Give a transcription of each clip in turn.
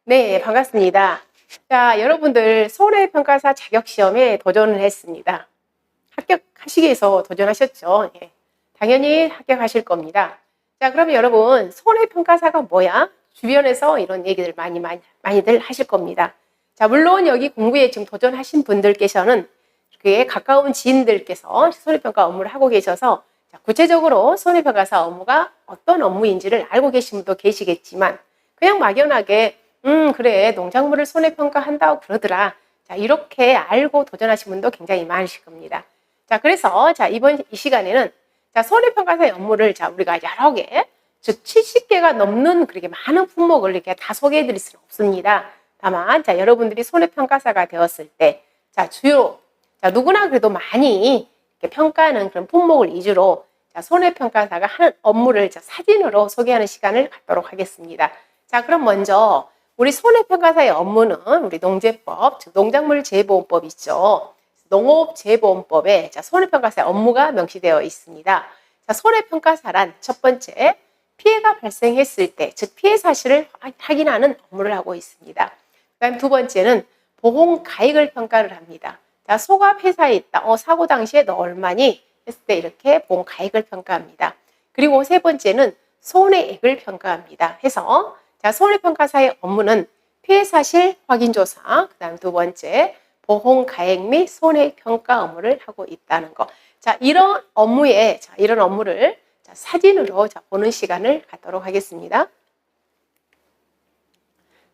네, 반갑습니다. 자, 여러분들 손해평가사 자격시험에 도전을 했습니다. 합격하시기 위해서 도전하셨죠? 예, 당연히 합격하실 겁니다. 자, 그러면 여러분 손해평가사가 뭐야? 주변에서 이런 얘기들 많이들 하실 겁니다. 자, 물론 여기 공부에 지금 도전하신 분들께서는 그에 가까운 지인들께서 손해평가 업무를 하고 계셔서 자, 구체적으로 손해평가사 업무가 어떤 업무인지를 알고 계신 분도 계시겠지만 그냥 막연하게 그래 농작물을 손해평가한다고 그러더라. 자, 이렇게 알고 도전하신 분도 굉장히 많으실 겁니다. 자, 그래서 자 이번 이 시간에는 자 손해평가사의 업무를 자 우리가 여러 개, 즉 70개가 넘는 그렇게 많은 품목을 이렇게 다 소개해드릴 수는 없습니다. 다만 자 여러분들이 손해평가사가 되었을 때 자 주요 자 누구나 그래도 많이 이렇게 평가하는 그런 품목을 위주로 자 손해평가사가 하는 업무를 자 사진으로 소개하는 시간을 갖도록 하겠습니다. 자 그럼 먼저 우리 손해평가사의 업무는 우리 농재법, 즉 농작물재해보험법 있죠. 농업재해보험법에 자, 손해평가사의 업무가 명시되어 있습니다. 자, 손해평가사란 첫 번째, 피해가 발생했을 때, 즉 피해 사실을 확인하는 업무를 하고 있습니다. 그다음 두 번째는 보험가액을 평가를 합니다. 자, 소가 폐사에 있다. 사고 당시에 너 얼마니? 했을 때 이렇게 보험가액을 평가합니다. 그리고 세 번째는 손해액을 평가합니다. 해서 자, 손해평가사의 업무는 피해사실 확인조사, 그 다음 두 번째, 보험가액 및 손해평가 업무를 하고 있다는 거. 자, 이런 업무를 자, 사진으로 자, 보는 시간을 갖도록 하겠습니다.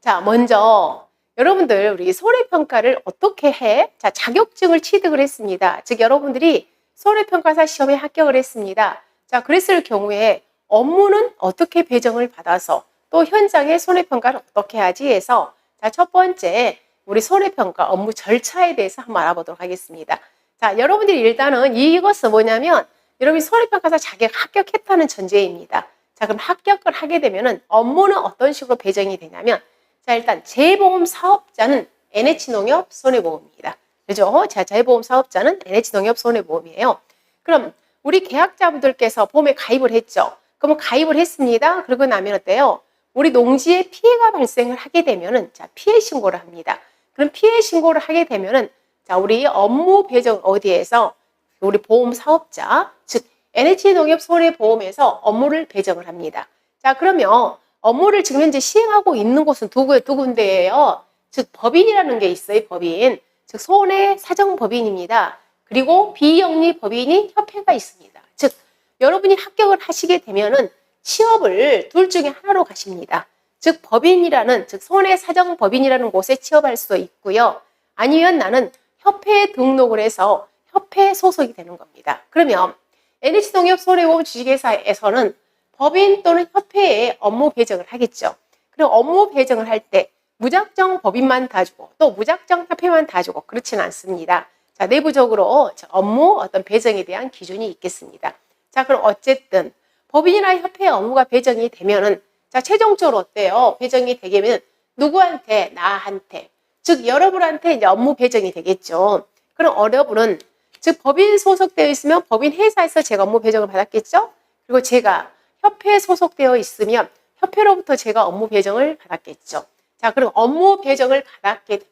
자, 먼저 여러분들 우리 손해평가를 어떻게 해? 자, 자격증을 취득을 했습니다. 즉 여러분들이 손해평가사 시험에 합격을 했습니다. 자, 그랬을 경우에 업무는 어떻게 배정을 받아서 또 현장의 손해평가를 어떻게 하지 해서 자, 첫 번째 우리 손해평가 업무 절차에 대해서 한번 알아보도록 하겠습니다. 자, 여러분들이 일단은 이것은 뭐냐면 여러분이 손해평가사 자격 합격했다는 전제입니다. 자, 그럼 합격을 하게 되면은 업무는 어떤 식으로 배정이 되냐면 자, 일단 재보험 사업자는 NH농협 손해보험입니다. 그죠? 자, 재보험 사업자는 NH농협 손해보험이에요. 그럼 우리 계약자분들께서 보험에 가입을 했죠. 그러면 가입을 했습니다. 그러고 나면 어때요? 우리 농지에 피해가 발생을 하게 되면은 자, 피해 신고를 합니다. 그럼 피해 신고를 하게 되면은 자, 우리 업무 배정 어디에서 우리 보험 사업자, 즉 NH농협 손해보험에서 업무를 배정을 합니다. 자, 그러면 업무를 지금 현재 시행하고 있는 곳은 두 군데예요. 즉 법인이라는 게 있어요. 법인. 즉 손해사정법인입니다. 그리고 비영리 법인이 협회가 있습니다. 즉 여러분이 합격을 하시게 되면은 취업을 둘 중에 하나로 가십니다. 즉 법인이라는 즉 손해사정법인이라는 곳에 취업할 수도 있고요. 아니면 나는 협회에 등록을 해서 협회 소속이 되는 겁니다. 그러면 NH농협 손해보험 주식회사에서는 법인 또는 협회에 업무 배정을 하겠죠. 그럼 업무 배정을 할 때 무작정 법인만 다 주고 또 무작정 협회만 다 주고 그렇지는 않습니다. 자, 내부적으로 업무 어떤 배정에 대한 기준이 있겠습니다. 자, 그럼 어쨌든 법인이나 협회 업무가 배정이 되면은 자, 최종적으로 어때요? 배정이 되면 누구한테? 나한테. 즉 여러분한테 이제 업무 배정이 되겠죠. 그럼 여러분은 즉 법인 소속되어 있으면 법인 회사에서 제가 업무 배정을 받았겠죠? 그리고 제가 협회에 소속되어 있으면 협회로부터 제가 업무 배정을 받았겠죠. 자, 그럼 업무 배정을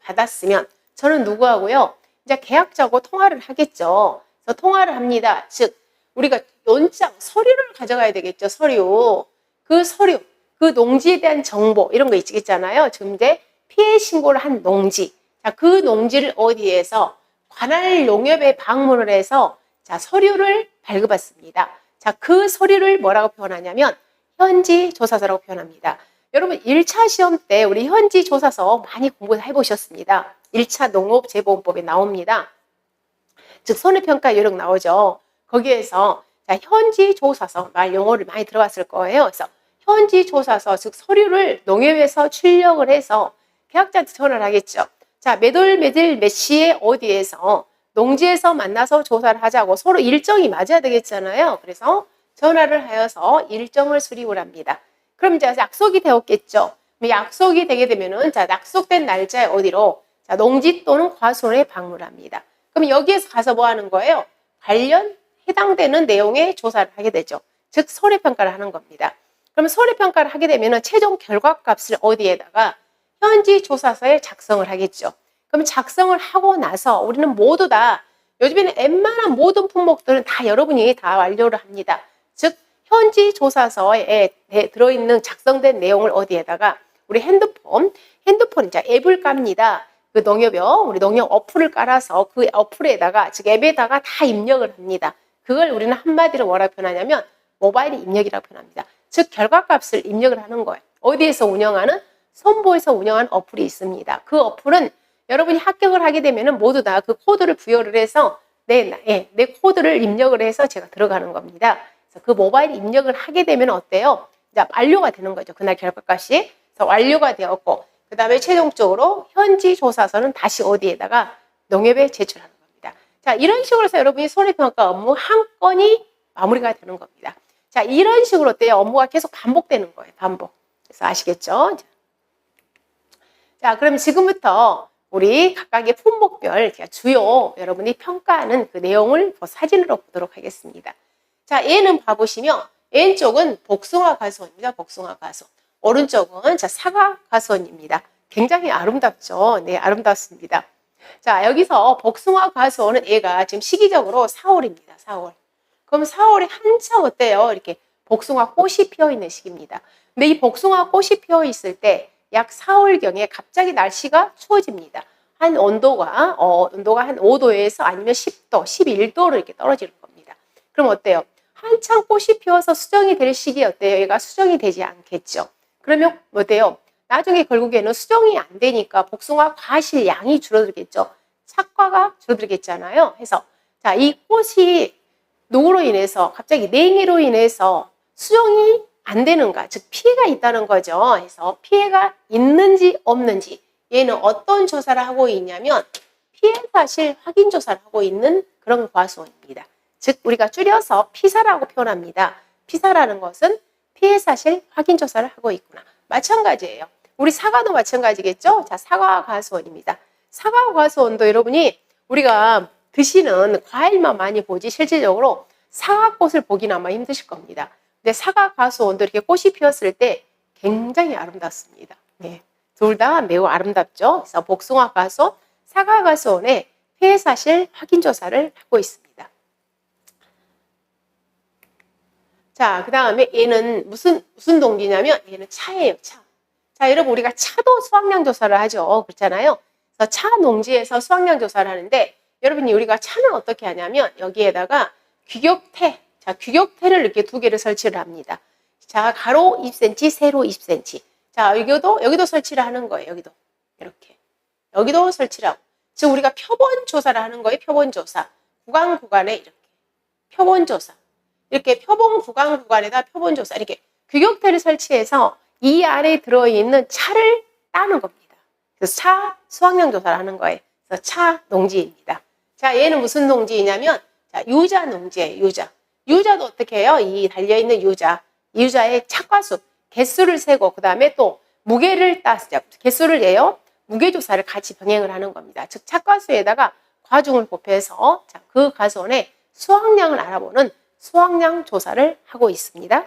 받았으면 저는 누구하고요? 이제 계약자하고 통화를 하겠죠. 그래서 통화를 합니다. 즉 우리가 연장 서류를 가져가야 되겠죠. 서류. 그 농지에 대한 정보 이런 거 있겠잖아요. 지금 이제 피해 신고를 한 농지. 자, 그 농지를 어디에서 관할 농협에 방문을 해서 자, 서류를 발급받습니다. 자, 그 서류를 뭐라고 표현하냐면 현지 조사서라고 표현합니다. 여러분 1차 시험 때 우리 현지 조사서 많이 공부해 보셨습니다. 1차 농업재보험법에 나옵니다. 즉 손해평가 요령 나오죠. 거기에서 자, 현지 조사서 말 용어를 많이 들어봤을 거예요. 그래서 현지 조사서 즉 서류를 농협에서 출력을 해서 계약자한테 전화를 하겠죠. 자, 몇 월 몇 시에 어디에서 농지에서 만나서 조사를 하자고 서로 일정이 맞아야 되겠잖아요. 그래서 전화를 하여서 일정을 수립을 합니다. 그럼 이제 약속이 되었겠죠. 약속이 되게 되면은 자, 약속된 날짜에 어디로 자, 농지 또는 과수원에 방문합니다. 그럼 여기에서 가서 뭐 하는 거예요? 관련 해당되는 내용의 조사를 하게 되죠. 즉 손해평가를 하는 겁니다. 그러면 손해평가를 하게 되면 최종 결과값을 어디에다가 현지 조사서에 작성을 하겠죠. 그럼 작성을 하고 나서 우리는 모두 다 요즘에는 웬만한 모든 품목들은 다 여러분이 다 완료를 합니다. 즉 현지 조사서에 들어있는 작성된 내용을 어디에다가 우리 핸드폰 이제 앱을 깝니다. 그 농협요, 우리 농협 어플을 깔아서 그 어플에다가 즉 앱에다가 다 입력을 합니다. 그걸 우리는 한마디로 뭐라고 표현하냐면 모바일 입력이라고 표현합니다. 즉 결과값을 입력을 하는 거예요. 어디에서 운영하는? 선보에서 운영하는 어플이 있습니다. 그 어플은 여러분이 합격을 하게 되면 모두 다 그 코드를 부여를 해서 내 코드를 입력을 해서 제가 들어가는 겁니다. 그래서 그 모바일 입력을 하게 되면 어때요? 이제 완료가 되는 거죠. 그날 결과값이. 그래서 완료가 되었고 그 다음에 최종적으로 현지 조사서는 다시 어디에다가 농협에 제출하는 겁니다. 자, 이런 식으로 해서 여러분이 손해평가 업무 한 건이 마무리가 되는 겁니다. 자, 이런 식으로 어때요? 업무가 계속 반복되는 거예요. 반복. 그래서 아시겠죠? 자, 그럼 지금부터 우리 각각의 품목별 주요 여러분이 평가하는 그 내용을 사진으로 보도록 하겠습니다. 자, 얘는 봐보시면 왼쪽은 복숭아 가수원입니다. 복숭아 가수원. 오른쪽은 사과 가수원입니다. 굉장히 아름답죠? 네, 아름답습니다. 자, 여기서 복숭아 가수원은 얘가 지금 시기적으로 4월입니다. 4월. 그럼 4월에 한참 어때요? 이렇게 복숭아 꽃이 피어 있는 시기입니다. 근데 이 복숭아 꽃이 피어 있을 때 약 4월경에 갑자기 날씨가 추워집니다. 한 온도가 한 5도에서 아니면 10도, 11도로 이렇게 떨어지는 겁니다. 그럼 어때요? 한창 꽃이 피어서 수정이 될 시기 어때요? 얘가 수정이 되지 않겠죠. 그러면 어때요? 나중에 결국에는 수정이 안 되니까 복숭아 과실 양이 줄어들겠죠. 착과가 줄어들겠잖아요. 그래서 자, 이 꽃이 노로 인해서 갑자기 냉해로 인해서 수정이 안 되는가, 즉 피해가 있다는 거죠. 그래서 피해가 있는지 없는지 얘는 어떤 조사를 하고 있냐면 피해 사실 확인 조사를 하고 있는 그런 과수원입니다. 즉 우리가 줄여서 피사라고 표현합니다. 피사라는 것은 피해 사실 확인 조사를 하고 있구나. 마찬가지예요. 우리 사과도 마찬가지겠죠. 자, 사과 과수원입니다. 사과 과수원도 여러분이 우리가 드시는 과일만 많이 보지 실질적으로 사과꽃을 보기는 아마 힘드실 겁니다. 근데 사과 가수원도 이렇게 꽃이 피었을 때 굉장히 아름답습니다. 네, 둘 다 매우 아름답죠. 그래서 복숭아 가수원, 사과 가수원의 폐해 사실 확인 조사를 하고 있습니다. 자, 그 다음에 얘는 무슨 동지냐면 얘는 차예요, 차. 자, 여러분 우리가 차도 수확량 조사를 하죠. 그렇잖아요. 그래서 차 농지에서 수확량 조사를 하는데 여러분이 우리가 차는 어떻게 하냐면 여기에다가 규격태, 자, 규격태를 이렇게 두 개를 설치를 합니다. 자, 가로 20cm, 세로 20cm. 자, 여기도 설치를 하는 거예요. 여기도. 이렇게. 여기도 설치를 하고. 즉, 우리가 표본 조사를 하는 거예요. 표본 조사. 구간에 이렇게. 표본 조사. 이렇게 표본 구간에다 표본 조사. 이렇게 규격태를 설치해서 이 안에 들어있는 차를 따는 겁니다. 그래서 차 수확량 조사를 하는 거예요. 그래서 차 농지입니다. 자, 얘는 무슨 농지이냐면, 자, 유자 농지예요. 유자도 어떻게 해요? 이 달려있는 유자의 착과수, 개수를 세고 그 다음에 또 무게를 따서 개수를 예요. 무게조사를 같이 병행을 하는 겁니다. 즉 착과수에다가 과중을 곱해서 자, 그 가수원의 수확량을 알아보는 수확량 조사를 하고 있습니다.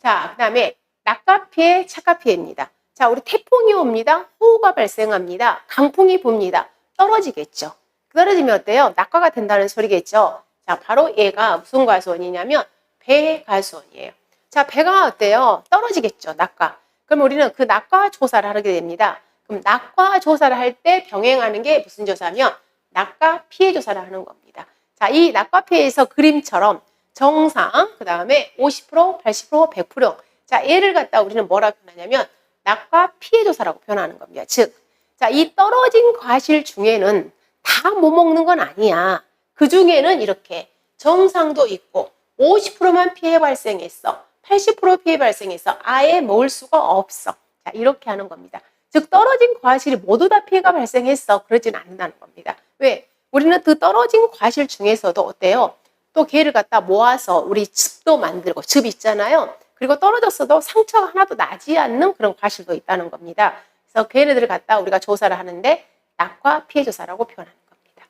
자, 그 다음에 낙과 피해, 착과 피해입니다. 자, 우리 태풍이 옵니다. 호우가 발생합니다. 강풍이 붑니다. 떨어지겠죠. 떨어지면 어때요? 낙과가 된다는 소리겠죠. 자, 바로 얘가 무슨 가수원이냐면 배 가수원이에요. 자, 배가 어때요? 떨어지겠죠. 낙과. 그럼 우리는 그 낙과 조사를 하게 됩니다. 그럼 낙과 조사를 할 때 병행하는 게 무슨 조사면 낙과 피해 조사를 하는 겁니다. 자, 이 낙과 피해에서 그림처럼 정상, 그 다음에 50%, 80%, 100%. 자, 얘를 갖다 우리는 뭐라고 표현하냐면 낙과 피해 조사라고 표현하는 겁니다. 즉, 자, 이 떨어진 과실 중에는 다 못 먹는 건 아니야. 그 중에는 이렇게 정상도 있고 50%만 피해 발생했어. 80% 피해 발생했어. 아예 먹을 수가 없어. 자, 이렇게 하는 겁니다. 즉 떨어진 과실이 모두 다 피해가 발생했어. 그러지는 않는다는 겁니다. 왜? 우리는 그 떨어진 과실 중에서도 어때요? 또 걔를 갖다 모아서 우리 즙도 만들고 즙 있잖아요. 그리고 떨어졌어도 상처가 하나도 나지 않는 그런 과실도 있다는 겁니다. 그래서 걔네들을 갖다 우리가 조사를 하는데 낙과 피해 조사라고 표현하는 겁니다.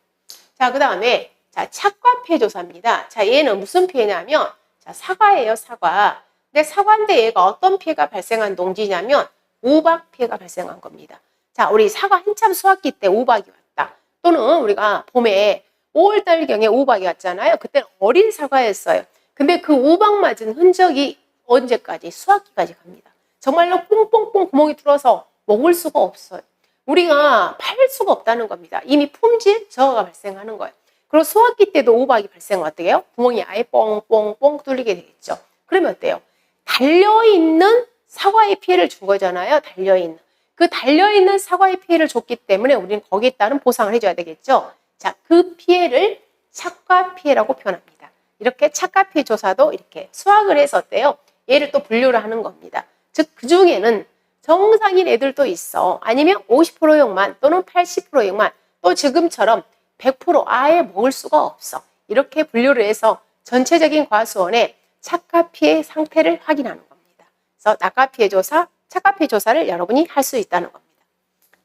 자, 그 다음에 자, 착과 피해 조사입니다. 자, 얘는 무슨 피해냐면 자, 사과예요, 사과. 근데 사과인데 얘가 어떤 피해가 발생한 농지냐면 우박 피해가 발생한 겁니다. 자, 우리 사과 한참 수확기 때 우박이 왔다. 또는 우리가 봄에 5월달경에 우박이 왔잖아요. 그때는 어린 사과였어요. 근데 그 우박 맞은 흔적이 언제까지? 수확기까지 갑니다. 정말로 뽕뽕뽕 구멍이 뚫어서 먹을 수가 없어요. 우리가 팔 수가 없다는 겁니다. 이미 품질 저하가 발생하는 거예요. 그리고 수확기 때도 우박이 발생하면 어떻게 해요? 구멍이 아예 뽕뽕뽕 뚫리게 되겠죠. 그러면 어때요? 달려있는 사과에 피해를 준 거잖아요. 달려있는. 그 달려있는 사과에 피해를 줬기 때문에 우리는 거기에 따른 보상을 해줘야 되겠죠. 자, 그 피해를 착과 피해라고 표현합니다. 이렇게 착과 피해 조사도 이렇게 수확을 해서 어때요? 얘를 또 분류를 하는 겁니다. 즉, 그 중에는 정상인 애들도 있어. 아니면 50%용만 또는 80%용만 또 지금처럼 100% 아예 먹을 수가 없어. 이렇게 분류를 해서 전체적인 과수원의 착과 피해 상태를 확인하는 겁니다. 그래서 낙과 피해 조사, 착과 피해 조사를 여러분이 할 수 있다는 겁니다.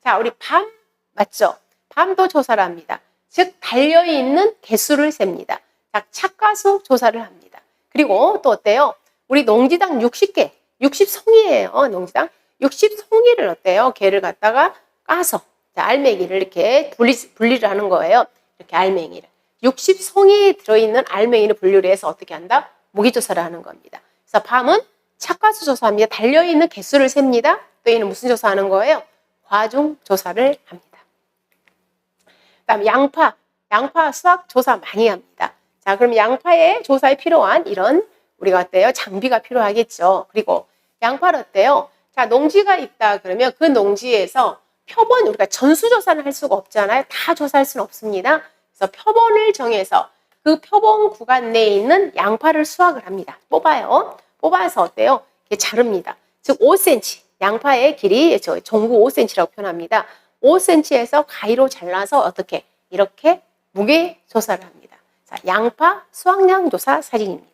자, 우리 밤 맞죠? 밤도 조사를 합니다. 즉 달려있는 개수를 셉니다. 자, 착과수 조사를 합니다. 그리고 또 어때요? 우리 농지당 60개, 60송이에요. 농지당 60송이를 어때요? 개를 갖다가 까서 자, 알맹이를 이렇게 분리를 하는 거예요. 이렇게 알맹이를. 60송이 들어있는 알맹이를 분류를 해서 어떻게 한다? 무게조사를 하는 겁니다. 그래서 밤은 착과수 조사합니다. 달려있는 개수를 셉니다. 또 얘는 무슨 조사하는 거예요? 과중 조사를 합니다. 그다음 양파 수확 조사 많이 합니다. 자, 그럼 양파의 조사에 필요한 이런 우리가 어때요? 장비가 필요하겠죠. 그리고 양파를 어때요? 자, 농지가 있다 그러면 그 농지에서 표본 우리가 전수조사는 할 수가 없잖아요. 다 조사할 수는 없습니다. 그래서 표본을 정해서 그 표본 구간 내에 있는 양파를 수확을 합니다. 뽑아요. 뽑아서 어때요? 이렇게 자릅니다. 즉 5cm 양파의 길이 종구 5cm라고 표현합니다. 5cm에서 가위로 잘라서 어떻게 이렇게 무게 조사를 합니다. 자, 양파 수확량 조사 사진입니다.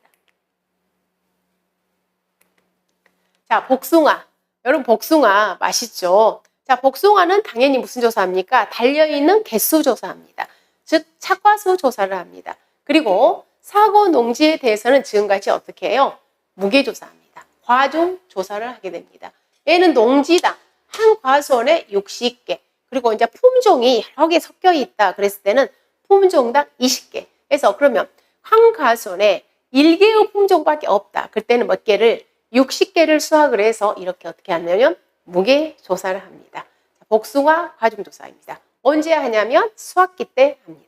자, 복숭아. 여러분 복숭아 맛있죠? 자, 복숭아는 당연히 무슨 조사합니까? 달려있는 개수 조사합니다. 즉 착과수 조사를 합니다. 그리고 사고 농지에 대해서는 지금같이 어떻게 해요? 무게 조사합니다. 과중 조사를 하게 됩니다. 얘는 농지당 한 과수원에 60개 그리고 이제 품종이 여러 개 섞여 있다 그랬을 때는 품종당 20개. 그래서 그러면 한 과수원에 1개의 품종밖에 없다. 그때는 몇 개를 60개를 수확을 해서 이렇게 어떻게 하냐면 무게 조사를 합니다. 복숭아 과중 조사입니다. 언제 하냐면 수확기 때 합니다.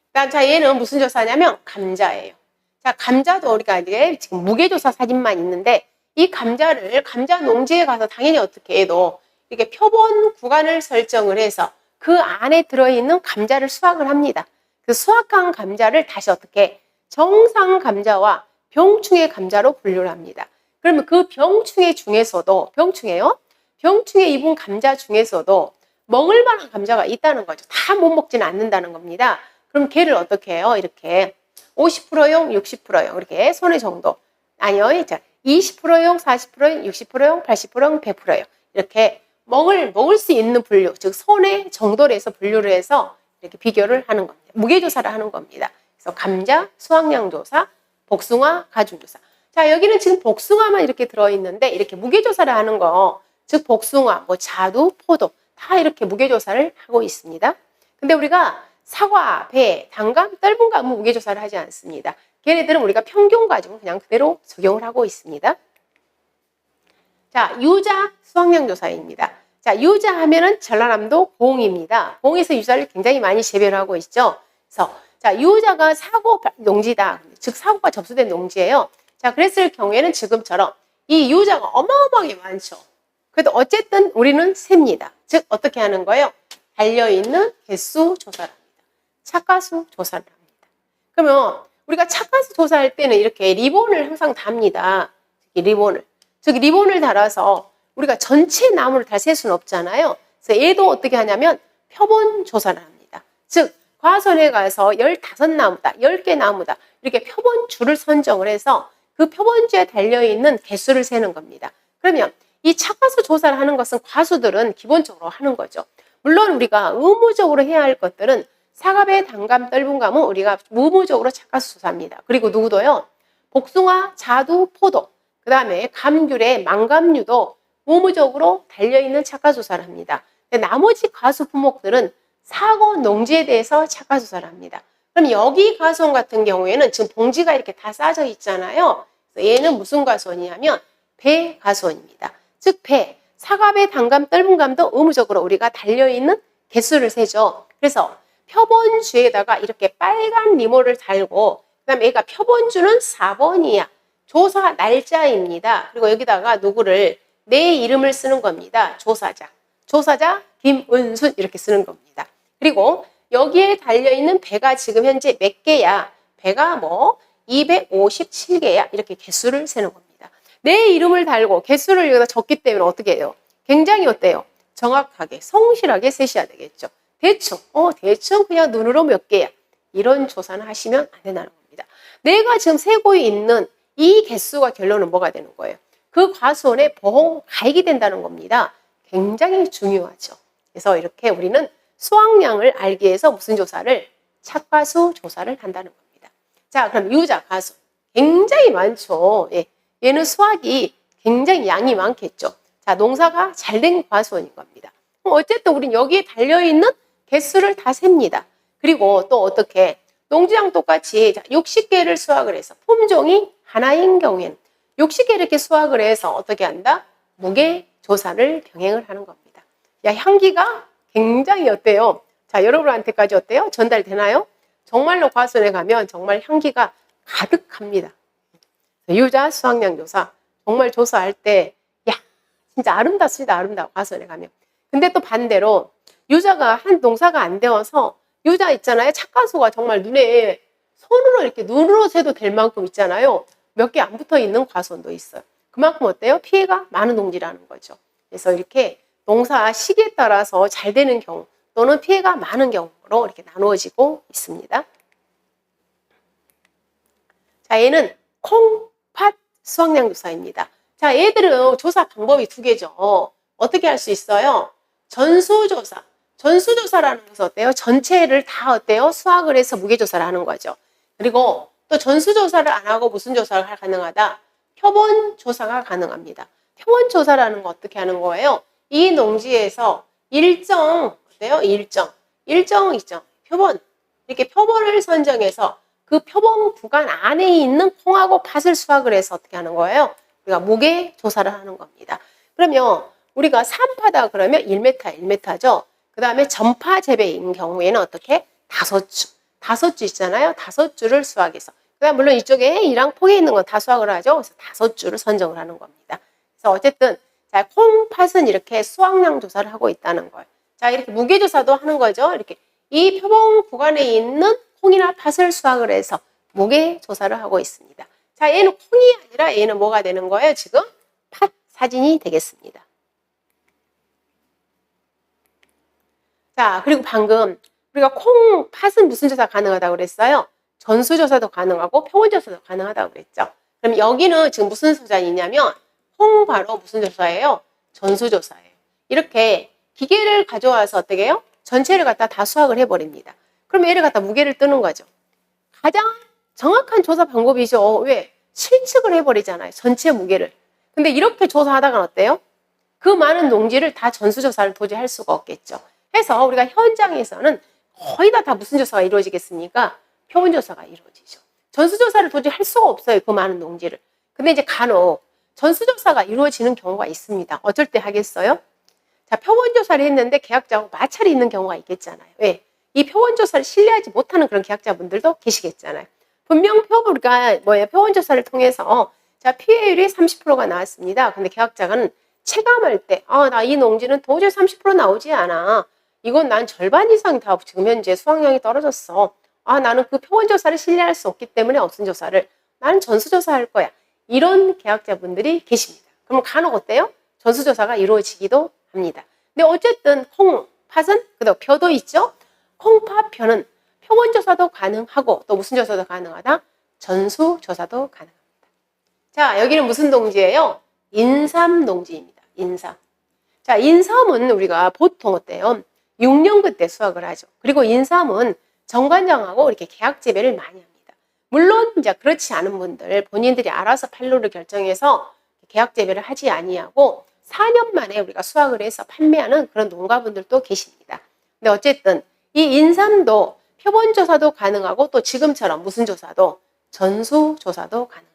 그다음 자 얘는 무슨 조사냐면 감자예요. 자, 감자도 우리가 이제 지금 무게 조사 사진만 있는데 이 감자를 감자 농지에 가서 당연히 어떻게 해도 이렇게 표본 구간을 설정을 해서 그 안에 들어있는 감자를 수확을 합니다. 그 수확한 감자를 다시 어떻게 정상 감자와 병충해 감자로 분류를 합니다. 그러면 그 병충해 중에서도 병충해 입은 감자 중에서도 먹을 만한 감자가 있다는 거죠. 다 못 먹지는 않는다는 겁니다. 그럼 걔를 어떻게 해요? 이렇게 50%용, 60%용 이렇게 손의 정도 아니요, 20%용, 40%용, 60%용, 80%용, 100%용 이렇게 먹을 수 있는 분류, 즉 손의 정도를 해서 분류를 해서 이렇게 비교를 하는 겁니다. 무게조사를 하는 겁니다. 그래서 감자, 수확량 조사, 복숭아, 가중 조사. 자, 여기는 지금 복숭아만 이렇게 들어있는데 이렇게 무게조사를 하는 거, 즉 복숭아, 뭐 자두, 포도 다 이렇게 무게조사를 하고 있습니다. 근데 우리가 사과, 배, 단감, 떫은 감은 무게조사를 하지 않습니다. 걔네들은 우리가 평균 가지고 그냥 그대로 적용을 하고 있습니다. 자, 유자 수확량 조사입니다. 자, 유자 하면은 전라남도 봉입니다. 봉에서 유자를 굉장히 많이 재배를 하고 있죠. 그래서 자, 유자가 사고 농지다. 즉 사고가 접수된 농지예요. 자, 그랬을 경우에는 지금처럼 이 유자가 어마어마하게 많죠. 그래도 어쨌든 우리는 셉니다. 즉 어떻게 하는 거예요? 달려있는 개수 조사를 합니다. 착과수 조사를 합니다. 그러면 우리가 착과수 조사할 때는 이렇게 리본을 항상 답니다. 리본을. 즉 리본을 달아서 우리가 전체 나무를 다 셀 수는 없잖아요. 그래서 얘도 어떻게 하냐면 표본 조사를 합니다. 즉 과수원에 가서 15나무다, 10개 나무다 이렇게 표본줄을 선정을 해서 그 표본주에 달려있는 개수를 세는 겁니다. 그러면 이 착과수 조사를 하는 것은 과수들은 기본적으로 하는 거죠. 물론 우리가 의무적으로 해야 할 것들은 사과배, 단감, 떫은 감은 우리가 의무적으로 착과수 조사합니다. 그리고 누구도요? 복숭아, 자두, 포도 그 다음에 감귤의 망감류도 의무적으로 달려있는 착과조사를 합니다. 근데 나머지 과수 품목들은 사고 농지에 대해서 착과조사를 합니다. 그럼 여기 과수원 같은 경우에는 지금 봉지가 이렇게 다 싸져 있잖아요. 얘는 무슨 과수원이냐면 배 과수원입니다. 즉 배, 사과배, 단감, 떫은감도 의무적으로 우리가 달려있는 개수를 세죠. 그래서 표본주에다가 이렇게 빨간 리모를 달고 그 다음에 얘가 표본주는 4번이야. 조사 날짜입니다. 그리고 여기다가 누구를 내 이름을 쓰는 겁니다. 조사자. 조사자 김은순 이렇게 쓰는 겁니다. 그리고 여기에 달려있는 배가 지금 현재 몇 개야? 배가 뭐 257개야. 이렇게 개수를 세는 겁니다. 내 이름을 달고 개수를 여기다 적기 때문에 어떻게 해요? 굉장히 어때요? 정확하게 성실하게 세셔야 되겠죠. 대충 그냥 눈으로 몇 개야. 이런 조사는 하시면 안 된다는 겁니다. 내가 지금 세고 있는 이 개수가 결론은 뭐가 되는 거예요? 그 과수원에 보험 가입이 된다는 겁니다. 굉장히 중요하죠. 그래서 이렇게 우리는 수확량을 알기 위해서 무슨 조사를? 착과수 조사를 한다는 겁니다. 자, 그럼 유자 과수원 굉장히 많죠. 예. 얘는 수확이 굉장히 양이 많겠죠. 자, 농사가 잘 된 과수원인 겁니다. 어쨌든 우린 여기에 달려있는 개수를 다 셉니다. 그리고 또 어떻게? 농지랑 똑같이 60개를 수확을 해서 품종이 하나인 경우에는 60개 이렇게 수확을 해서 어떻게 한다? 무게 조사를 병행을 하는 겁니다. 야, 향기가 굉장히 어때요? 자, 여러분한테까지 어때요? 전달되나요? 정말로 과수원에 가면 정말 향기가 가득합니다. 유자 수확량 조사 정말 조사할 때 야, 진짜 아름답습니다. 아름다워. 과수원에 가면. 근데 또 반대로 유자가 한 농사가 안 되어서 유자 있잖아요. 착과수가 정말 눈에 손으로 이렇게 눈으로 세도 될 만큼 있잖아요. 몇 개 안 붙어 있는 과수원도 있어요. 그만큼 어때요? 피해가 많은 농지라는 거죠. 그래서 이렇게 농사 시기에 따라서 잘 되는 경우 또는 피해가 많은 경우로 이렇게 나누어지고 있습니다. 자, 얘는 콩, 팥 수확량 조사입니다. 자, 얘들은 조사 방법이 두 개죠. 어떻게 할 수 있어요? 전수조사. 전수조사라는 것은 어때요? 전체를 다 어때요? 수확을 해서 무게조사를 하는 거죠. 그리고 또 전수조사를 안 하고 무슨 조사가 가능하다? 표본조사가 가능합니다. 표본조사라는 거 어떻게 하는 거예요? 이 농지에서 일정, 어때요? 일정 표본. 이렇게 표본을 선정해서 그 표본 구간 안에 있는 콩하고 팥을 수확을 해서 어떻게 하는 거예요? 우리가 무게 조사를 하는 겁니다. 그러면 우리가 3파다 그러면 1m죠. 그 다음에 전파 재배인 경우에는 어떻게? 5주 있잖아요. 5주를 수확해서. 그 다음 물론 이쪽에 이랑 폭에 있는 건 다 수확을 하죠. 그래서 5주를 선정을 하는 겁니다. 그래서 어쨌든 자, 콩, 팥은 이렇게 수확량 조사를 하고 있다는 거예요. 자, 이렇게 무게 조사도 하는 거죠. 이렇게 이 표본 구간에 있는 콩이나 팥을 수확을 해서 무게 조사를 하고 있습니다. 자, 얘는 콩이 아니라 얘는 뭐가 되는 거예요? 지금 팥 사진이 되겠습니다. 자, 그리고 방금 우리가 콩, 팥은 무슨 조사 가능하다고 그랬어요? 전수조사도 가능하고 표본조사도 가능하다고 그랬죠. 그럼 여기는 지금 무슨 소장이냐면 콩 바로 무슨 조사예요? 전수조사예요. 이렇게 기계를 가져와서 어떻게 해요? 전체를 갖다 다 수확을 해버립니다. 그럼 얘를 갖다 무게를 뜨는 거죠. 가장 정확한 조사 방법이죠. 왜? 실측을 해버리잖아요. 전체 무게를. 근데 이렇게 조사하다가 어때요? 그 많은 농지를 다 전수조사를 도저히 할 수가 없겠죠. 해서 우리가 현장에서는 거의 다 무슨 조사가 이루어지겠습니까? 표본조사가 이루어지죠. 전수조사를 도저히 할 수가 없어요. 그 많은 농지를. 근데 이제 간혹 전수조사가 이루어지는 경우가 있습니다. 어쩔 때 하겠어요? 자, 표본조사를 했는데 계약자하고 마찰이 있는 경우가 있겠잖아요. 왜? 이 표본조사를 신뢰하지 못하는 그런 계약자분들도 계시겠잖아요. 분명 표본조사를 통해서 자, 피해율이 30%가 나왔습니다. 근데 계약자는 체감할 때 나 이 농지는 도저히 30% 나오지 않아. 이건 난 절반 이상 다 지금 현재 수확량이 떨어졌어. 나는 그 표본조사를 신뢰할 수 없기 때문에 무슨 조사를? 나는 전수조사할 거야. 이런 계약자분들이 계십니다. 그럼 간혹 어때요? 전수조사가 이루어지기도 합니다. 근데 어쨌든 콩, 팥은 그다음 벼도 있죠? 콩팥, 벼는 표본조사도 가능하고 또 무슨 조사도 가능하다? 전수조사도 가능합니다. 자, 여기는 무슨 농지예요? 인삼 농지입니다. 인삼. 자, 인삼은 우리가 보통 어때요? 6년 그때 수확을 하죠. 그리고 인삼은 정관장하고 이렇게 계약 재배를 많이 합니다. 물론 이제 그렇지 않은 분들 본인들이 알아서 판로를 결정해서 계약 재배를 하지 아니하고 4년 만에 우리가 수확을 해서 판매하는 그런 농가분들도 계십니다. 근데 어쨌든 이 인삼도 표본 조사도 가능하고 또 지금처럼 무슨 조사도 전수 조사도 가능합니다.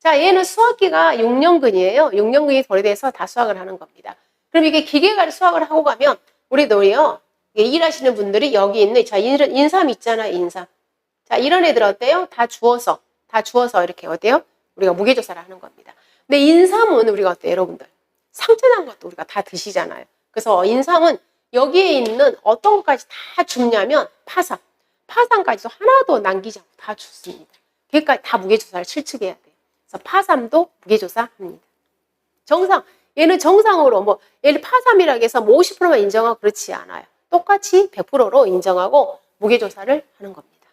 자, 얘는 수확기가 6년근이에요. 6년근이 도래돼서 다 수확을 하는 겁니다. 그럼 이게 기계가 수확을 하고 가면 우리도요, 일하시는 분들이 여기 있는, 자, 인삼 있잖아요, 인삼. 자, 이런 애들 어때요? 다 주워서 이렇게 어때요? 우리가 무게조사를 하는 겁니다. 근데 인삼은 우리가 어때요, 여러분들? 상처난 것도 우리가 다 드시잖아요. 그래서 인삼은 여기에 있는 어떤 것까지 다 줍냐면 파삼까지도 하나도 남기지 않고 다 줍습니다. 그러니까 다 무게조사를 실측해야 돼요. 그래서 파삼도 무게조사합니다. 얘는 정상으로 얘를 파삼이라고 해서 50%만 인정하고 그렇지 않아요. 똑같이 100%로 인정하고 무게조사를 하는 겁니다.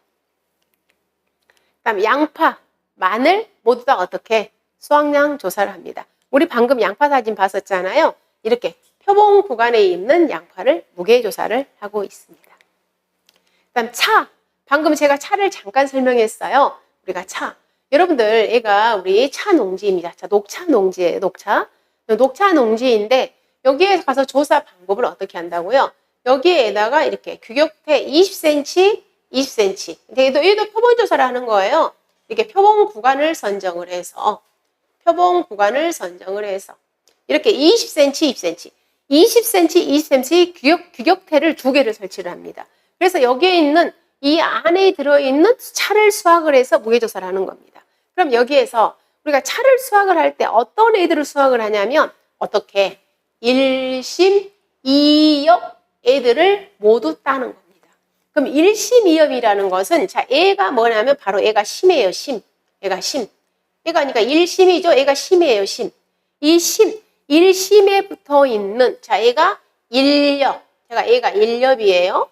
그다음에 양파, 마늘 모두 다 어떻게 수확량 조사를 합니다. 우리 방금 양파 사진 봤었잖아요. 이렇게 표본 구간에 있는 양파를 무게조사를 하고 있습니다. 그다음 차, 방금 제가 차를 잠깐 설명했어요. 우리가 차, 여러분들 얘가 우리 차 농지입니다. 자, 녹차 농지예요. 녹차 농지인데 여기에 가서 조사 방법을 어떻게 한다고요? 여기에다가 이렇게 규격태 20cm, 20cm. 얘도 표본 조사를 하는 거예요. 이렇게 표본 구간을 선정을 해서 이렇게 20cm, 20cm 규격태를 2개를 설치를 합니다. 그래서 여기에 있는 이 안에 들어있는 차를 수확을 해서 무게조사를 하는 겁니다. 그럼 여기에서 우리가 차를 수확을 할 때 어떤 애들을 수확을 하냐면 어떻게 1심, 2엽 애들을 모두 따는 겁니다. 그럼 1심, 2엽이라는 것은 자, 얘가 뭐냐면 바로 얘가 심이에요. 얘가 심. 얘가 그러니까 1심이죠. 얘가 심이에요. 심. 이 심, 1심에 붙어 있는 자, 얘가 1엽. 얘가 1엽이에요.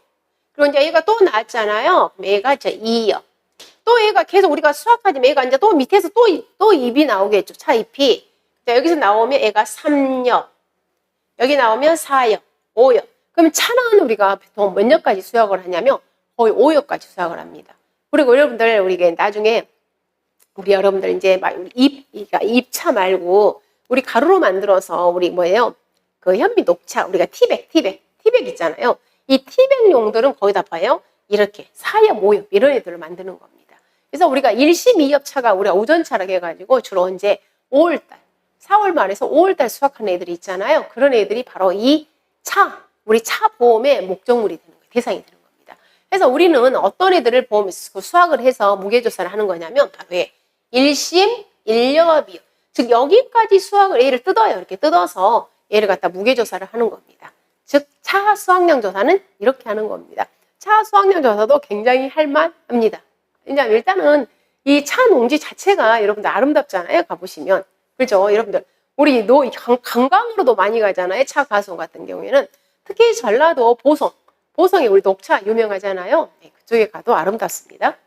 그리고 이제 얘가 또 나왔잖아요. 그럼 얘가 이제 2엽. 또 얘가 계속 우리가 수확하지만 얘가 이제 또 밑에서 또 잎이 나오겠죠. 차잎이. 자, 여기서 나오면 얘가 3엽. 여기 나오면 4엽, 5엽. 그럼 차는 우리가 보통 몇 엽까지 수확을 하냐면 거의 5엽까지 수확을 합니다. 그리고 여러분들 우리가 나중에 우리 여러분들 이제 잎차 말고 우리 가루로 만들어서 우리 뭐예요? 그 현미 녹차 우리가 티백 있잖아요. 이 티백 용들은 거의 다 봐요. 이렇게 4엽, 5엽 이런 애들을 만드는 겁니다. 그래서 우리가 1심 2엽 차가 우리가 오전차라고 해가지고 주로 언제 5월달, 4월 말에서 5월달 수확하는 애들이 있잖아요. 그런 애들이 바로 이 차, 우리 차 보험의 목적물이 되는 거예요. 대상이 되는 겁니다. 그래서 우리는 어떤 애들을 수확을 해서 무게조사를 하는 거냐면 바로 1심 1엽이요. 즉 여기까지 수확을 얘를 뜯어요. 이렇게 뜯어서 얘를 갖다 무게조사를 하는 겁니다. 즉 차 수확량 조사는 이렇게 하는 겁니다. 차 수확량 조사도 굉장히 할만합니다. 왜냐하면 일단은 이 차 농지 자체가 여러분들 아름답잖아요. 가보시면. 그렇죠? 여러분들 우리 관광으로도 많이 가잖아요. 차 가송 같은 경우에는. 특히 전라도 보성이 우리 녹차 유명하잖아요. 네, 그쪽에 가도 아름답습니다.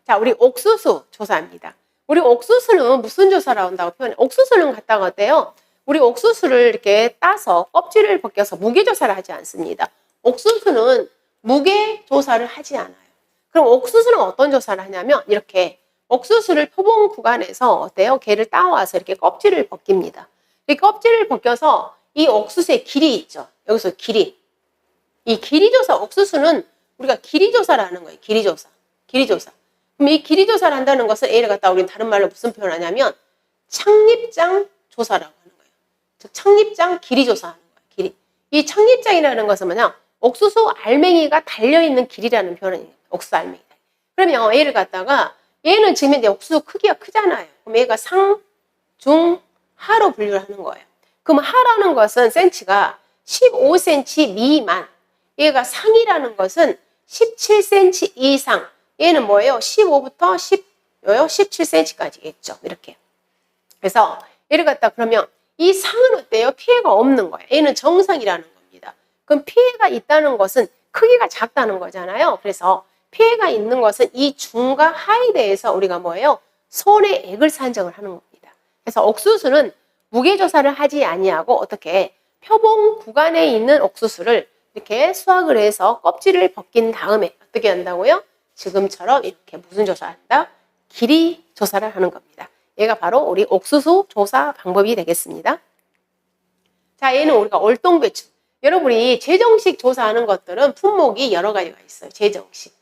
자, 우리 옥수수 조사합니다. 우리 옥수수는 무슨 조사를 한다고 표현해요? 옥수수는 갖다가 어때요? 우리 옥수수를 이렇게 따서 껍질을 벗겨서 무게조사를 하지 않습니다. 옥수수는 무게조사를 하지 않아요. 그럼 옥수수는 어떤 조사를 하냐면 이렇게 옥수수를 표본 구간에서 어때요? 걔를 따와서 이렇게 껍질을 벗깁니다. 이 껍질을 벗겨서 이 옥수수의 길이 있죠. 여기서 길이. 이 길이조사, 옥수수는 우리가 길이조사를 하는 거예요. 길이조사. 그럼 이 길이조사를 한다는 것은 A를 갖다 우리는 다른 말로 무슨 표현을 하냐면 창립장 조사라고 하는 거예요. 즉 창립장 길이조사하는 거예요. 길이. 이 창립장이라는 것은 뭐냐? 옥수수 알맹이가 달려있는 길이라는 표현이에요. 옥수수 알맹이. 그러면 A를 갖다가 얘는 지금 이제 옥수수 크기가 크잖아요. 그럼 얘가 상, 중, 하로 분류를 하는 거예요. 그럼 하라는 것은 센치가 15cm 미만. 얘가 상이라는 것은 17cm 이상. 얘는 뭐예요? 15부터 17cm까지겠죠. 이렇게. 그래서 얘를 갖다 그러면 이 상은 어때요? 피해가 없는 거예요. 얘는 정상이라는 겁니다. 그럼 피해가 있다는 것은 크기가 작다는 거잖아요. 그래서 피해가 있는 것은 이 중과 하에 대해서 우리가 뭐예요? 손해액을 산정을 하는 겁니다. 그래서 옥수수는 무게조사를 하지 아니하고 어떻게 표본 구간에 있는 옥수수를 이렇게 수확을 해서 껍질을 벗긴 다음에 어떻게 한다고요? 지금처럼 이렇게 무슨 조사한다? 길이 조사를 하는 겁니다. 얘가 바로 우리 옥수수 조사 방법이 되겠습니다. 자, 얘는 우리가 얼똥배추. 여러분이 제정식 조사하는 것들은 품목이 여러 가지가 있어요. 제정식.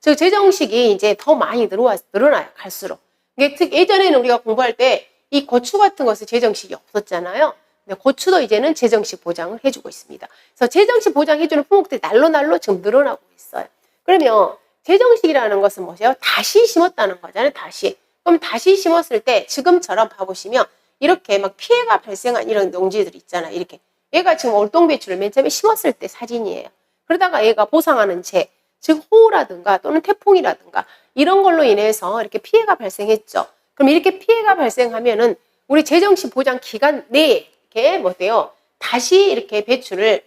즉, 제정식이 이제 더 많이 늘어나요. 갈수록. 특히 예전에는 우리가 공부할 때 이 고추 같은 것은 제정식이 없었잖아요. 근데 고추도 이제는 제정식 보장을 해주고 있습니다. 그래서 제정식 보장해주는 품목들이 날로 지금 늘어나고 있어요. 그러면 제정식이라는 것은 뭐죠? 다시 심었다는 거잖아요. 다시. 그럼 다시 심었을 때 지금처럼 봐보시면 이렇게 막 피해가 발생한 이런 농지들 있잖아요. 이렇게. 얘가 지금 얼똥배추를 맨 처음에 심었을 때 사진이에요. 그러다가 얘가 보상하는 재, 즉 호우라든가 또는 태풍이라든가 이런 걸로 인해서 이렇게 피해가 발생했죠. 그럼 이렇게 피해가 발생하면은 우리 제정식 보장 기간 내에 이렇게 뭐 돼요? 다시 이렇게 배추를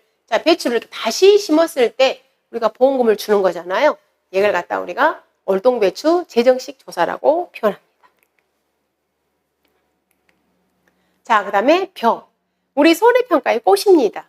다시 심었을 때 우리가 보험금을 주는 거잖아요. 얘를 갖다 우리가 얼똥배추 제정식 조사라고 표현합니다. 자, 그 다음에 벼. 우리 손해평가의 꽃입니다.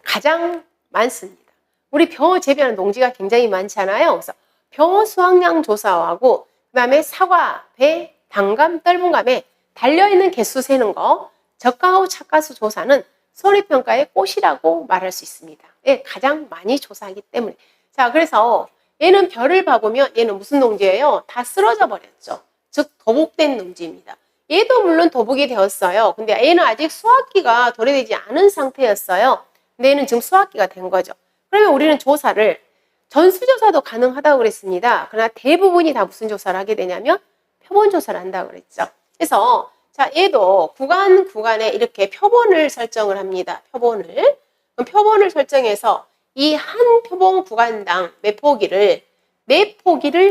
가장 많습니다. 우리 벼 재배하는 농지가 굉장히 많잖아요. 그래서 벼 수확량 조사하고 그 다음에 사과, 배, 단감, 떫은감에 달려있는 개수 세는 거, 적가후 착가수 조사는 손해평가의 꽃이라고 말할 수 있습니다. 예, 가장 많이 조사하기 때문에. 자, 그래서 얘는 벼를 봐보면 얘는 무슨 농지예요? 다 쓰러져 버렸죠. 즉 도복된 농지입니다. 얘도 물론 도복이 되었어요. 근데 얘는 아직 수확기가 도래되지 않은 상태였어요. 근데 얘는 지금 수확기가 된 거죠. 그러면 우리는 조사를 전수조사도 가능하다고 그랬습니다. 그러나 대부분이 다 무슨 조사를 하게 되냐면 표본조사를 한다고 그랬죠. 그래서 자, 얘도 구간에 이렇게 표본을 설정을 합니다. 표본을 설정해서 이 한 표본 구간당 몇 포기를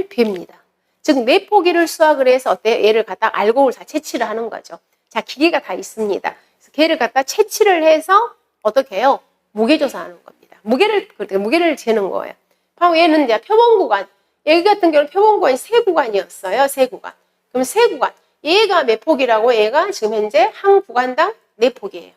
뱁니다. 즉, 4포기를 수확을 해서 어때요? 얘를 갖다 알곡을 다 채취를 하는 거죠. 자, 기계가 다 있습니다. 그래서 걔를 갖다 채취를 해서 어떻게 해요? 무게조사하는 겁니다. 무게를 재는 거예요. 바로 얘는 이제 표본구간. 여기 같은 경우는 표본구간이 3구간이었어요. 3구간. 그럼 3구간. 얘가 몇 포기라고? 얘가 지금 현재 한 구간당 4포기예요.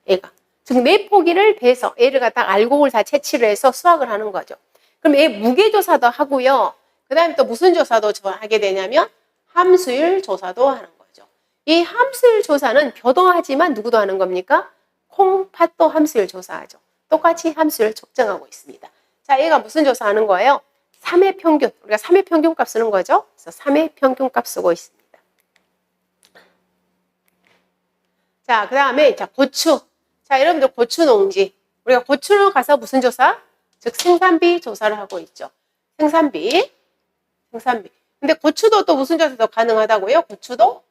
얘가. 즉, 4포기를 베서 얘를 갖다 알곡을 다 채취를 해서 수확을 하는 거죠. 그럼 얘 무게조사도 하고요. 그 다음에 또 무슨 조사도 하게 되냐면 함수율 조사도 하는 거죠. 이 함수율 조사는 교도하지만 누구도 하는 겁니까? 콩, 팥도 함수율 조사하죠. 똑같이 함수율 측정하고 있습니다. 자, 얘가 무슨 조사하는 거예요? 3회 평균. 우리가 3회 평균값 쓰는 거죠. 그래서 3회 평균값 쓰고 있습니다. 자, 그 다음에 고추. 자, 여러분들 고추 농지. 우리가 고추를 가서 무슨 조사? 즉 생산비 조사를 하고 있죠. 생산비. 근데 고추도 또 무슨 조사도 가능하다고요? 고추도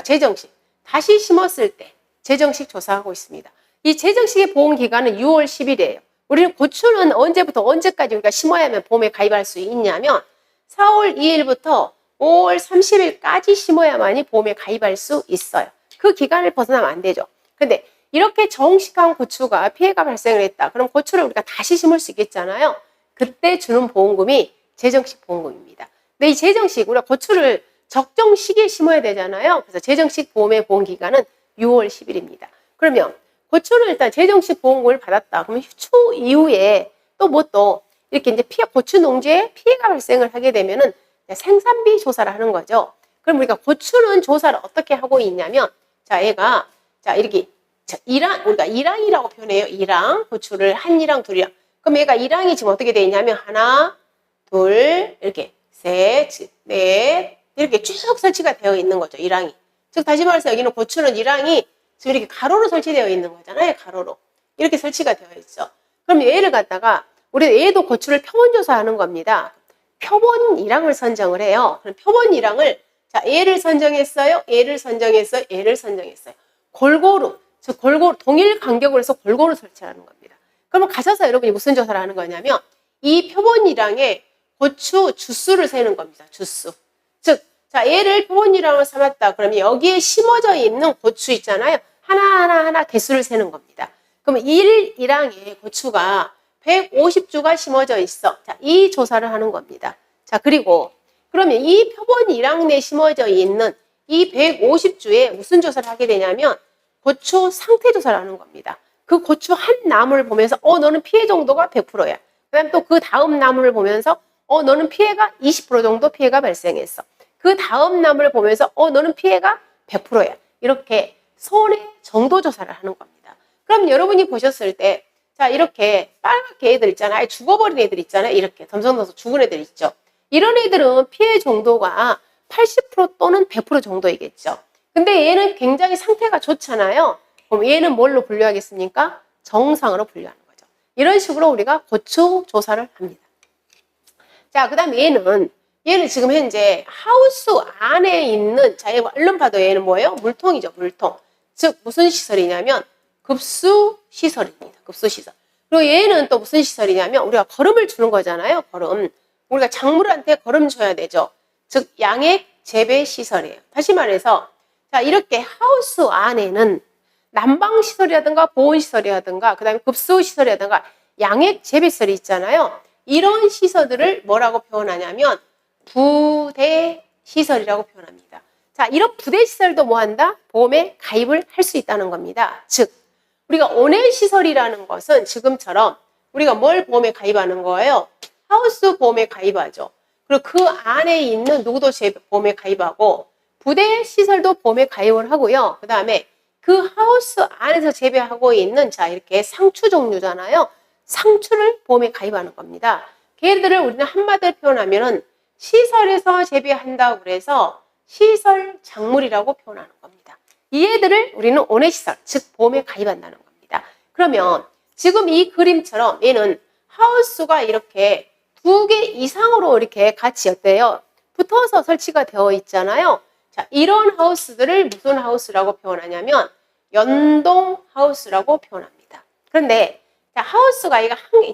제정식. 다시 심었을 때 제정식 조사하고 있습니다. 이 제정식의 보험 기간은 6월 10일이에요. 우리는 고추는 언제부터 언제까지 우리가 심어야만 보험에 가입할 수 있냐면 4월 2일부터 5월 30일까지 심어야만이 보험에 가입할 수 있어요. 그 기간을 벗어나면 안 되죠. 근데 이렇게 정식한 고추가 피해가 발생을 했다. 그럼 고추를 우리가 다시 심을 수 있겠잖아요. 그때 주는 보험금이 제정식 보험금입니다. 근데 이 제정식, 우리가 고추를 적정 시기에 심어야 되잖아요. 그래서 제정식 보험의 보험 기간은 6월 10일입니다. 그러면 고추는 일단 제정식 보험금을 받았다. 그러면 추 이후에 또 이렇게 이제 고추 농지에 피해가 발생을 하게 되면은 생산비 조사를 하는 거죠. 그럼 우리가 고추는 조사를 어떻게 하고 있냐면, 자, 얘가, 자, 이렇게, 우리가 1항이라고 표현해요. 1항. 고추를 한 1항, 2항. 그럼 얘가 1항이 지금 어떻게 되어 있냐면, 하나, 둘, 이렇게, 셋, 넷, 이렇게 쭉 설치가 되어 있는 거죠. 1항이. 즉, 다시 말해서 여기는 고추는 1항이 지금 이렇게 가로로 설치되어 있는 거잖아요. 가로로. 이렇게 설치가 되어 있죠. 그럼 얘를 갖다가, 우리 얘도 고추를 표본조사하는 겁니다. 표본 1항을 선정을 해요. 그럼 표본 1항을, 자, 얘를 선정했어요. 얘를 선정했어요. 얘를 선정했어요. 골고루, 동일 간격으로 해서 골고루 설치하는 겁니다. 그러면 가셔서 여러분이 무슨 조사를 하는 거냐면, 이 표본 1항에 고추 주수를 세는 겁니다. 주수. 즉, 자, 얘를 표본 1항을 삼았다. 그러면 여기에 심어져 있는 고추 있잖아요. 하나 개수를 세는 겁니다. 그러면 1항에 고추가 150주가 심어져 있어. 자, 이 조사를 하는 겁니다. 자, 그러면 이 표본 1항 내에 심어져 있는 이 150주에 무슨 조사를 하게 되냐면 고추 상태 조사를 하는 겁니다. 그 고추 한 나무를 보면서 너는 피해 정도가 100%야. 그 다음에 또 그 다음 나무를 보면서 너는 피해가 20% 정도 피해가 발생했어. 그 다음 나무를 보면서 너는 피해가 100%야. 이렇게 손해 정도 조사를 하는 겁니다. 그럼 여러분이 보셨을 때 자, 이렇게 빨갛게 애들 있잖아요. 죽어버린 애들 있잖아요. 이렇게 덤성덤성 죽은 애들 있죠. 이런 애들은 피해 정도가 80% 또는 100% 정도이겠죠. 근데 얘는 굉장히 상태가 좋잖아요. 그럼 얘는 뭘로 분류하겠습니까? 정상으로 분류하는 거죠. 이런 식으로 우리가 고추 조사를 합니다. 자, 그 다음에 얘는 지금 현재 하우스 안에 있는, 자, 얼른 봐도 얘는 뭐예요? 물통이죠, 물통. 즉, 무슨 시설이냐면 급수시설입니다. 급수시설. 그리고 얘는 또 무슨 시설이냐면 우리가 거름을 주는 거잖아요. 거름. 우리가 작물한테 거름 줘야 되죠. 즉, 양액 재배 시설이에요. 다시 말해서 자, 이렇게 하우스 안에는 난방시설이라든가 보온시설이라든가 그 다음에 급수시설이라든가 양액 재배시설이 있잖아요. 이런 시설들을 뭐라고 표현하냐면 부대시설이라고 표현합니다. 자, 이런 부대시설도 뭐 한다? 보험에 가입을 할 수 있다는 겁니다. 즉, 우리가 온해시설이라는 것은 지금처럼 우리가 뭘 보험에 가입하는 거예요? 하우스 보험에 가입하죠. 그리고 그 안에 있는 누구도 보험에 가입하고 부대시설도 보험에 가입을 하고요. 그 다음에 그 하우스 안에서 재배하고 있는 자 이렇게 상추 종류잖아요. 상추를 보험에 가입하는 겁니다. 걔들을 우리는 한마디로 표현하면은 시설에서 재배한다고 그래서 시설 작물이라고 표현하는 겁니다. 이 애들을 우리는 온해시설, 즉 보험에 가입한다는 겁니다. 그러면 지금 이 그림처럼 얘는 하우스가 이렇게 2개 이상으로 이렇게 같이 어때요? 붙어서 설치가 되어 있잖아요. 자, 이런 하우스들을 무슨 하우스라고 표현하냐면 연동 하우스라고 표현합니다. 그런데 자, 하우스가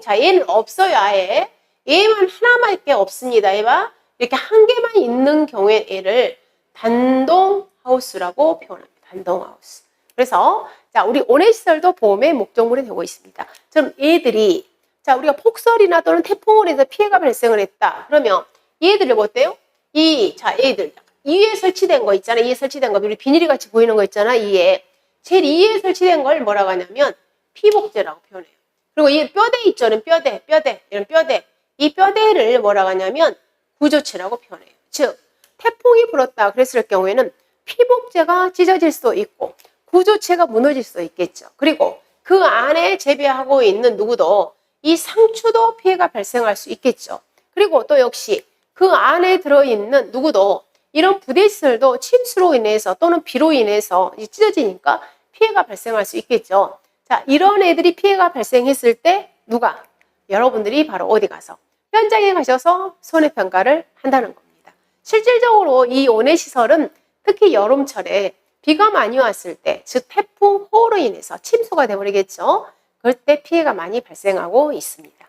자, 얘는 없어요, 아예. 얘만 하나만 이렇게 없습니다. 얘가 이렇게 한 개만 있는 경우에 얘를 단동 하우스라고 표현합니다. 단동 하우스. 그래서 자, 우리 온해시설도 보험의 목적물이 되고 있습니다. 그럼 얘들이 자, 우리가 폭설이나 또는 태풍으로 해서 피해가 발생을 했다. 그러면 얘들을 뭐 어때요? 얘들 위에 설치된 거 있잖아요. 위에 설치된 거 우리 비닐이 같이 보이는 거 있잖아요. 위에 제일 위에 설치된 걸 뭐라고 하냐면 피복제라고 표현해요. 그리고 이 뼈대 있죠. 뼈대 이런 뼈대. 이 뼈대를 뭐라고 하냐면 구조체라고 표현해요. 즉 태풍이 불었다 그랬을 경우에는 피복제가 찢어질 수도 있고 구조체가 무너질 수도 있겠죠. 그리고 그 안에 재배하고 있는 누구도 이 상추도 피해가 발생할 수 있겠죠. 그리고 또 역시 그 안에 들어있는 누구도 이런 부대시설도 침수로 인해서 또는 비로 인해서 찢어지니까 피해가 발생할 수 있겠죠. 자, 이런 애들이 피해가 발생했을 때 누가? 여러분들이 바로 어디 가서? 현장에 가셔서 손해평가를 한다는 겁니다. 실질적으로 이 온해시설은 특히 여름철에 비가 많이 왔을 때, 즉 태풍, 호우로 인해서 침수가 되어버리겠죠. 그럴 때 피해가 많이 발생하고 있습니다.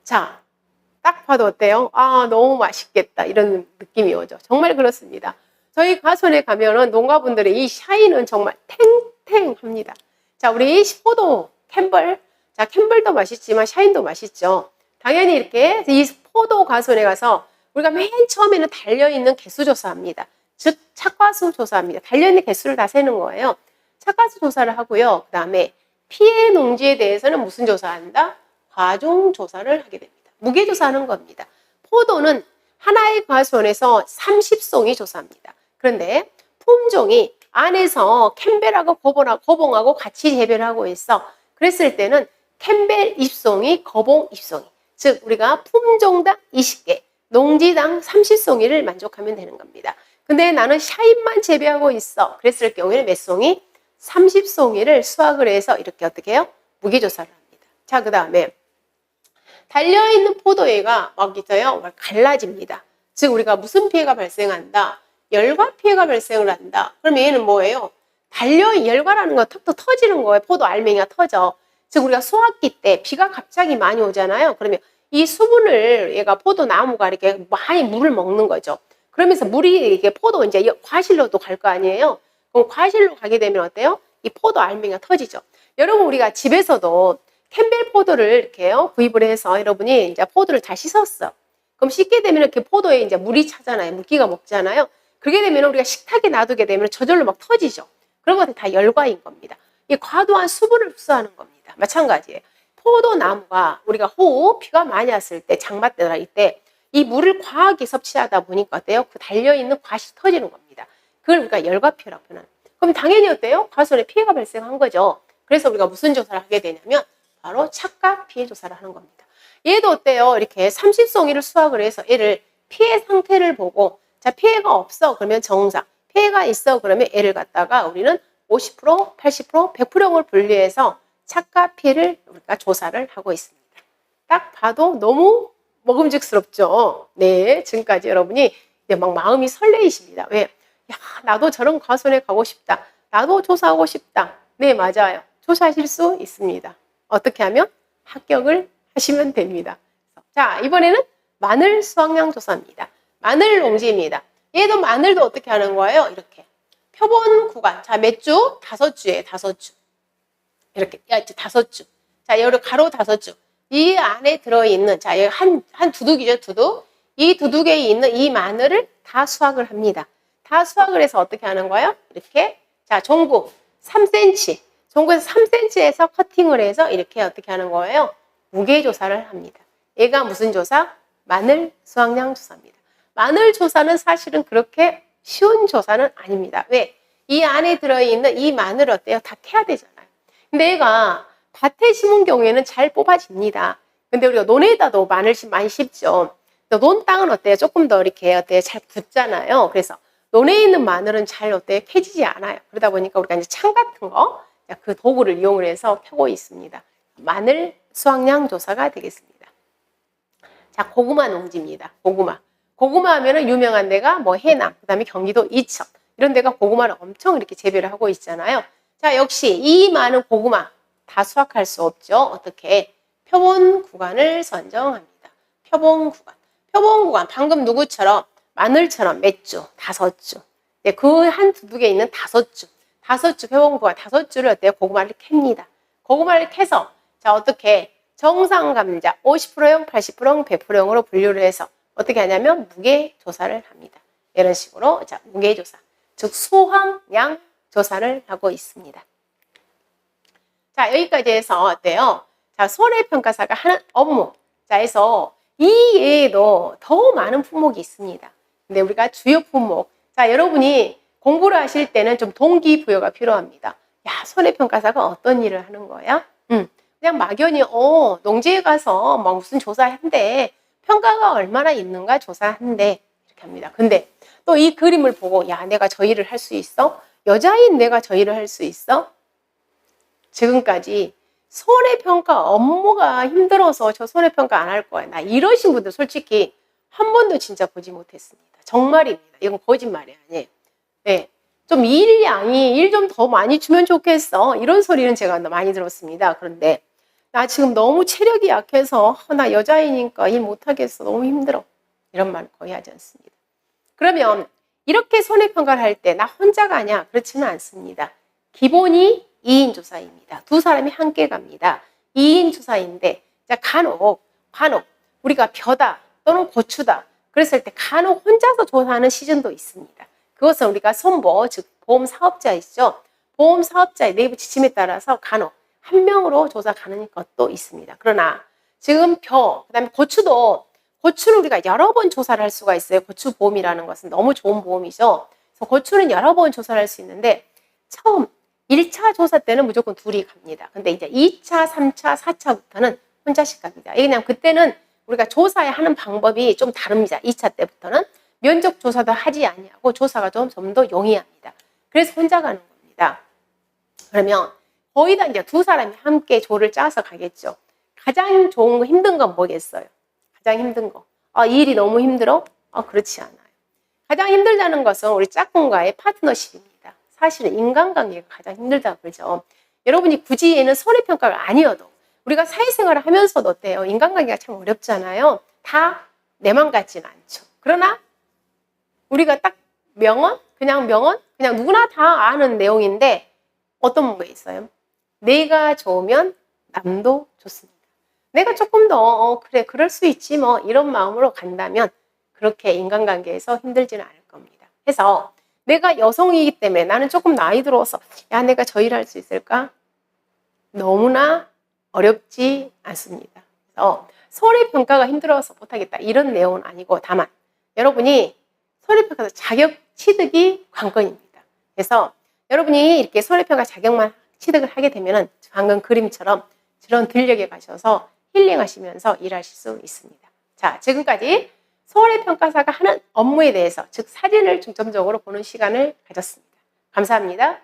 자, 딱 봐도 어때요? 아, 너무 맛있겠다. 이런 느낌이 오죠. 정말 그렇습니다. 저희 가선에 가면은 농가분들의 이 샤인은 정말 탱탱합니다. 자, 우리 포도, 캠벌. 자, 캠벌도 맛있지만 샤인도 맛있죠. 당연히 이렇게 이 포도 가선에 가서 우리가 맨 처음에는 달려있는 개수 조사합니다. 즉, 착과수 조사합니다. 달려있는 개수를 다 세는 거예요. 착과수 조사를 하고요. 그 다음에 피해 농지에 대해서는 무슨 조사한다? 과종 조사를 하게 됩니다. 무게 조사하는 겁니다. 포도는 하나의 과수원에서 30송이 조사합니다. 그런데 품종이 안에서 캠벨하고 거봉하고 같이 재배를 하고 있어. 그랬을 때는 캠벨 입송이, 거봉 입송이. 즉 우리가 품종당 20개, 농지당 30송이를 만족하면 되는 겁니다. 근데 나는 샤인만 재배하고 있어. 그랬을 경우에는 몇 송이? 30송이를 수확을 해서 이렇게 어떻게 해요? 무게조사를 합니다. 자, 그 다음에 달려있는 포도애가 막 있어요. 갈라집니다. 즉 우리가 무슨 피해가 발생한다? 열과 피해가 발생을 한다. 그럼 얘는 뭐예요? 열과라는 건 턱턱 터지는 거예요. 포도 알맹이가 터져. 즉 우리가 수확기 때 비가 갑자기 많이 오잖아요. 그러면 이 수분을 얘가 포도 나무가 이렇게 많이 물을 먹는 거죠. 그러면서 물이 이렇게 포도 이제 과실로도 갈 거 아니에요. 그럼 과실로 가게 되면 어때요? 이 포도 알맹이가 터지죠. 여러분 우리가 집에서도 캠벨 포도를 이렇게요 구입을 해서 여러분이 이제 포도를 다 씻었어. 그럼 씻게 되면 이렇게 포도에 이제 물이 차잖아요. 물기가 먹잖아요. 그렇게 되면 우리가 식탁에 놔두게 되면 저절로 막 터지죠. 그런 것은 다 열과인 겁니다. 이 과도한 수분을 흡수하는 겁니다. 마찬가지예요. 포도나무가 우리가 호우, 비가 많이 왔을 때, 장마 때나 이때 이 물을 과하게 섭취하다 보니까 어때요? 그 달려있는 과실이 터지는 겁니다. 그걸 우리가 열과피해라고 표현합니다. 그럼 당연히 어때요? 과수원에 피해가 발생한 거죠. 그래서 우리가 무슨 조사를 하게 되냐면 바로 착각 피해 조사를 하는 겁니다. 얘도 어때요? 이렇게 30송이를 수확을 해서 얘를 피해 상태를 보고 자 피해가 없어 그러면 정상, 피해가 있어 그러면 얘를 갖다가 우리는 50%, 80%, 100%를 분리해서 착각 피해를 우리가 조사를 하고 있습니다. 딱 봐도 너무 먹음직스럽죠. 네, 지금까지 여러분이 이제 막 마음이 설레이십니다. 왜? 야, 나도 저런 과수원에 가고 싶다. 나도 조사하고 싶다. 네, 맞아요. 조사하실 수 있습니다. 어떻게 하면? 합격을 하시면 됩니다. 자, 이번에는 마늘 수확량 조사입니다. 마늘 농지입니다. 얘도 마늘도 어떻게 하는 거예요? 이렇게. 표본 구간. 자, 몇 주? 5주에 5주. 이렇게. 야, 이제 5주. 자, 여기 가로 5주. 이 안에 들어있는, 자, 여기 한 두둑이죠, 두둑. 이 두둑에 있는 이 마늘을 다 수확을 합니다. 다 수확을 해서 어떻게 하는 거예요? 이렇게. 자, 종구 3cm. 종구에서 3cm에서 커팅을 해서 이렇게 어떻게 하는 거예요? 무게 조사를 합니다. 얘가 무슨 조사? 마늘 수확량 조사입니다. 마늘 조사는 사실은 그렇게 쉬운 조사는 아닙니다. 왜? 이 안에 들어있는 이 마늘 어때요? 다 캐야 되잖아요. 근데 얘가 밭에 심은 경우에는 잘 뽑아집니다. 근데 우리가 논에다도 마늘 많이 심죠. 논 땅은 어때요? 조금 더 이렇게 어때요? 잘 굳잖아요. 그래서 논에 있는 마늘은 잘 어때요? 캐지지 않아요. 그러다 보니까 우리가 이제 창 같은 거, 그 도구를 이용을 해서 캐고 있습니다. 마늘 수확량 조사가 되겠습니다. 자, 고구마 농지입니다. 고구마. 고구마 하면은 유명한 데가 뭐 해남, 그 다음에 경기도 이천. 이런 데가 고구마를 엄청 이렇게 재배를 하고 있잖아요. 자, 역시 이 많은 고구마 다 수확할 수 없죠. 어떻게? 표본 구간을 선정합니다. 표본 구간. 표본 구간. 방금 누구처럼? 마늘처럼 몇 주? 5주. 네, 그 한 두둑에 있는 5주. 5주 표본 구간 5주를 어때요? 고구마를 캡니다. 고구마를 캐서 자, 어떻게? 정상 감자 50%형, 80%형, 100%형으로 분류를 해서 어떻게 하냐면 무게 조사를 합니다. 이런 식으로 자, 무게 조사. 즉 수확량 조사를 하고 있습니다. 자, 여기까지 해서 어때요? 자, 손해평가사가 하는 업무. 자, 해서 이 외에도 더 많은 품목이 있습니다. 근데 우리가 주요 품목. 자, 여러분이 공부를 하실 때는 좀 동기부여가 필요합니다. 야, 손해평가사가 어떤 일을 하는 거야? 그냥 막연히, 농지에 가서 막 무슨 조사한대. 평가가 얼마나 있는가 조사한대. 이렇게 합니다. 근데 또 이 그림을 보고, 야, 내가 저 일을 할 수 있어? 여자인 내가 저 일을 할 수 있어? 지금까지 손해평가 업무가 힘들어서 저 손해평가 안 할 거야. 나 이러신 분들 솔직히 한 번도 진짜 보지 못했습니다. 정말입니다. 이건 거짓말이 아니에요. 네. 좀 일량이 일 좀 더 많이 주면 좋겠어. 이런 소리는 제가 많이 들었습니다. 그런데 나 지금 너무 체력이 약해서 나 여자이니까 일 못하겠어. 너무 힘들어. 이런 말 거의 하지 않습니다. 그러면 이렇게 손해평가를 할 때 나 혼자가 아니야. 그렇지는 않습니다. 기본이 2인 조사입니다. 두 사람이 함께 갑니다. 2인 조사인데 자, 간혹 우리가 벼다 또는 고추다 그랬을 때 간혹 혼자서 조사하는 시즌도 있습니다. 그것은 우리가 손보, 즉 보험사업자 있죠. 보험사업자의 내부 지침에 따라서 간혹 한 명으로 조사 가는 것도 있습니다. 그러나 지금 그다음에 고추를 우리가 여러 번 조사를 할 수가 있어요. 고추보험이라는 것은 너무 좋은 보험이죠. 그래서 고추는 여러 번 조사를 할 수 있는데 처음 1차 조사 때는 무조건 둘이 갑니다. 근데 이제 2차, 3차, 4차부터는 혼자씩 갑니다. 그냥 그때는 우리가 조사하는 방법이 좀 다릅니다. 2차 때부터는 면적 조사도 하지 아니하고 조사가 좀 더 용이합니다. 그래서 혼자 가는 겁니다. 그러면 거의 다 이제 두 사람이 함께 조를 짜서 가겠죠. 가장 좋은 거 힘든 건 뭐겠어요? 가장 힘든 거. 이 일이 너무 힘들어? 그렇지 않아요. 가장 힘들다는 것은 우리 짝꿍과의 파트너십입니다. 사실은 인간관계가 가장 힘들다고 그러죠. 여러분이 굳이 얘는 손해평가가 아니어도 우리가 사회생활을 하면서도 어때요? 인간관계가 참 어렵잖아요. 다 내 맘 같지는 않죠. 그러나 우리가 딱 그냥 누구나 다 아는 내용인데 어떤 게 있어요? 내가 좋으면 남도 좋습니다. 내가 조금 더 그래 그럴 수 있지 뭐 이런 마음으로 간다면 그렇게 인간관계에서 힘들지는 않을 겁니다. 해서 내가 여성이기 때문에 나는 조금 나이 들어서 야 내가 저 일 할 수 있을까? 너무나 어렵지 않습니다. 그래서 손해평가가 힘들어서 못하겠다 이런 내용은 아니고, 다만 여러분이 손해평가 자격 취득이 관건입니다. 그래서 여러분이 이렇게 손해평가 자격만 취득을 하게 되면은 방금 그림처럼 저런 들녘에 가셔서 힐링하시면서 일하실 수 있습니다. 자, 지금까지 손해평가사가 하는 업무에 대해서, 즉 사진을 중점적으로 보는 시간을 가졌습니다. 감사합니다.